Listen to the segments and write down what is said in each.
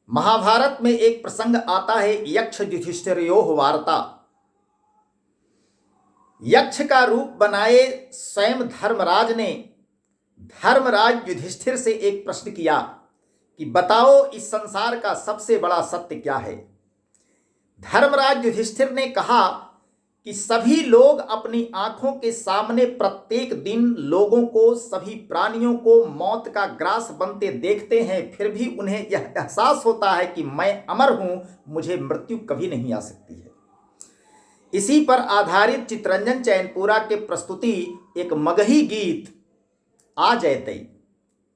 महाभारत में एक प्रसंग आता है यक्ष युधिष्ठिरयोः वार्ता। यक्ष का रूप बनाए स्वयं धर्मराज ने धर्मराज युधिष्ठिर से एक प्रश्न किया कि बताओ इस संसार का सबसे बड़ा सत्य क्या है। धर्मराज युधिष्ठिर ने कहा कि सभी लोग अपनी आंखों के सामने प्रत्येक दिन लोगों को, सभी प्राणियों को मौत का ग्रास बनते देखते हैं, फिर भी उन्हें यह एहसास होता है कि मैं अमर हूं, मुझे मृत्यु कभी नहीं आ सकती है। इसी पर आधारित चित्तरंजन चैनपुरा के प्रस्तुति एक मगही गीत आ जयतई।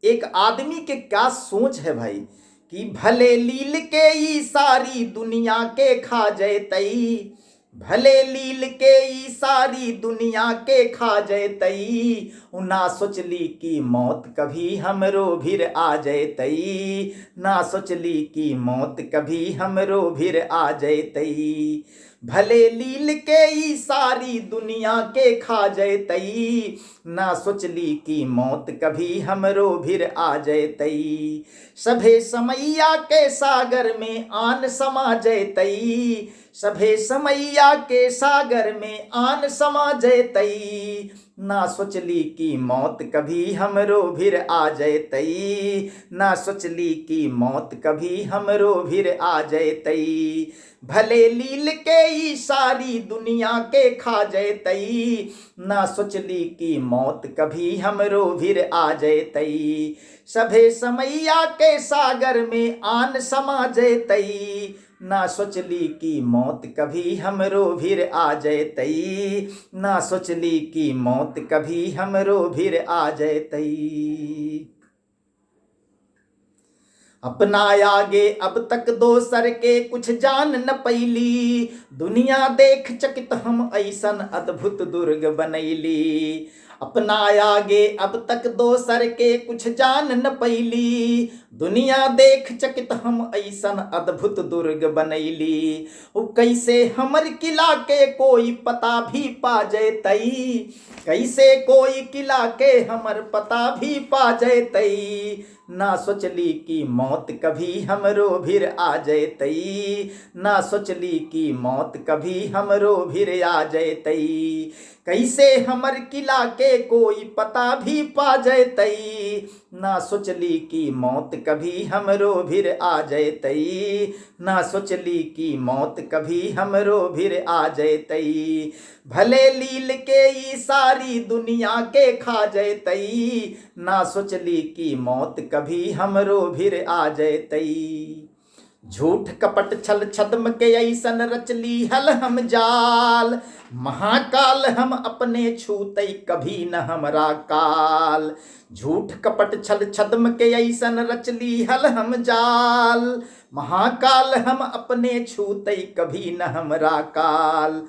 एक आदमी के क्या सोच है भाई कि भले लील के ई सारी दुनिया के खा जयतई, भले लील के ई सारी दुनिया के खा जयतई, ना सोचली की मौत कभी हमरो भीर आ जयतई, ना सोचली की मौत कभी हमरो भीर आ जयतई। भले लील के ई सारी दुनिया के खा जयतई, ना सोचली की मौत कभी हमरो भीर आ जयतई। सभे समैया के सागर में आन समा जयतई, सभे समैया के सागर में आन समा जयतई, ना सोचली की मौत कभी हमरो भीर आ जयतई, ना सोचली की मौत कभी हमरो भीर आ जयतई। भले लील के ई सारी दुनिया के खा जयतई, ना सोचली की मौत कभी हमरो भीर आ जयतई। सभे समैया के सागर में आन समा जयतई, ना सोचली की मौत कभी हमरो भीर आ जयतई, ना सोचली की मौत कभी हमरो भीर आ जयतई। अपना आगे अब तक दोसर के कुछ जान न पैली, दुनिया देख चकित हम ऐसन अद्भुत दुर्ग बनैली। अपना आगे अब तक दोसर के कुछ जान न पैली, दुनिया देख चकित हम ऐसन अद्भुत दुर्ग बनैली। ओ कैसे हमर किला के कोई पता भी पा जयतई, कैसे कोई किला के हमर पता भी पा जयतई, ना सोचली की मौत कभी हमरो भीर आ जयतई, ना सोचली की मौत कभी हमरो भीर आ जयतई। कैसे हमर किला के कोई पता भी पा जयतई, ना सोचली की मौत कभी हमरो भीर आ जयतई, ना सोचली की मौत कभी हमरो भीर आ जयतई। भले लील के ई सारी दुनिया के खा जयतई, ना सोचली की मौत कभी हमरो भीर आ जयतई। झूठ कपट छल छद्म के ऐसन रचली हल हम जाल, महाकाल हम अपने छूतई कभी न हमरा काल। झूठ कपट छल छद्म के ऐसन रचली हल हम जाल, महाकाल हम अपने छूतई कभी न हमरा काल।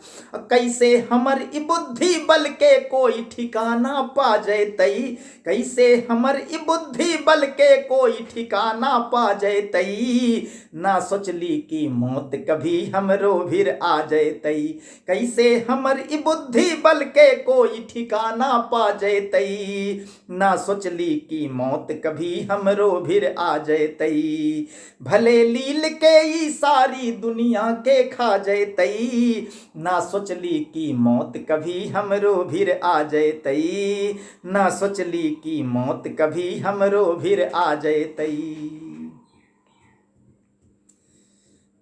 कैसे हमर ई बुद्धि बल के कोई ठिकाना पा जयतई, कैसे हमर ई बुद्धि बल के कोई ठिकाना पा जयतई, ना सोचली की मौत कभी हमरो भीर आ जयतई। कैसे हमर ई बुद्धि बल के कोई ठिकाना पा जयतई, ना सोचली की मौत कभी हमरो भीर आ जयतई। भले लील के ई सारी दुनिया के खा जयतई, ना सोचली की मौत कभी हमरो भीर आ जयतई, ना सोचली की मौत कभी हमरो भीर आ जयतई।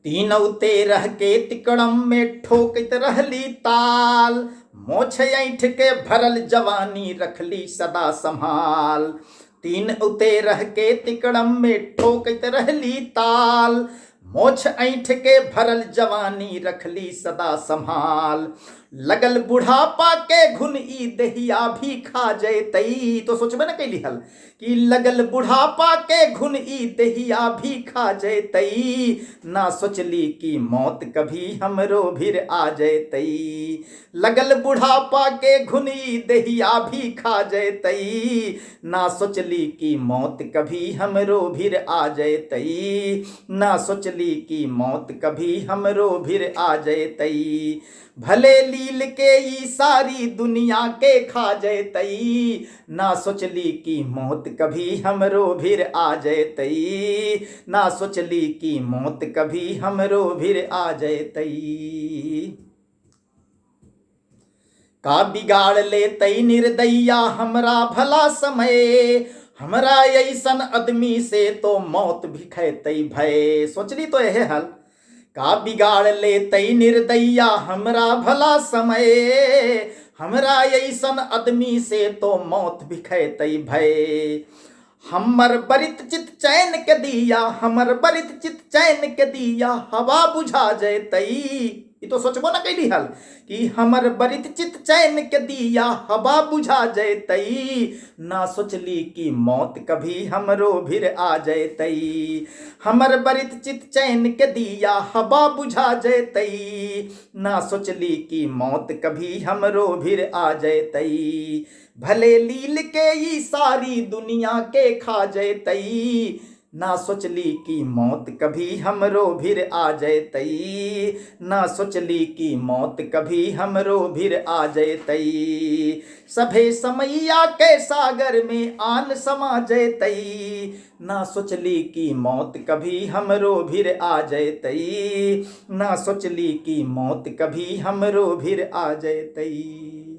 तीनौ तेरह के तिकड़म में ठोकत रहली ताल, मोछ ऐंठ के भरल जवानी रखली सदा संभाल। तीन उतेरह के तिकड़म में ठोकत रहली ताल, मोछ ऐंठ के भरल जवानी रखली सदा संभाल। लगल बुढ़ापा के घुन ई दहिया भी खा जयतई, तो सोचबे न कैली हल कि लगल बुढ़ापा के घुन ई दहिया भी खा जयतई, ना सोचली की मौत कभी हमरो भीर आ जयतई। लगल बुढ़ापा के घुन ई दहिया भी खा जयतई, ना सोचली की मौत कभी हमरो भीर आ जयतई, ना सोचली की मौत कभी हमरो भीर आ जयतई। भले लील के ई सारी दुनिया के खा जैतई, ना सोचली कि मौत कभी हमरो भीर आ जैतई, ना सोचली कि मौत कभी हमरो भीर आ जैतई। का बिगाड़ लेतई निर्दैया हमरा भला समय, हमरा ऐसन आदमी से तो मौत भी खैतई भय। सोचली तो यह हाल। का बिगाड़ लेतई निर्दैया हमरा भला समय, हमरा ऐसन आदमी से तो मौत भी खैतई भय। हमर बरित चित चैन के दिया, हमर बरित चित चैन के दिया हवा बुझा जैतई। ये तो सोचबो ना कैली हल कि हमर बरित चित चैन के दिया हवा बुझा जैतई, ना सोचली कि मौत कभी हमरो भीर आ जैतई। हमर बरित चित चैन के दिया हवा बुझा जैतई, ना सोचली कि मौत कभी हमरो भीर आ जैतई। भले लील के ई सारी दुनिया के खा जैतई, ना सोचली कि मौत कभी हमरो भीर आ जैतई, ना सोचली कि मौत कभी हमरो भीर आ जैतई। सभे समैया के सागर में आन समा जैतई, ना सोचली कि मौत कभी हमरो भीर आ जैतई, ना सोचली कि मौत कभी हमरो भीर आ जैतई।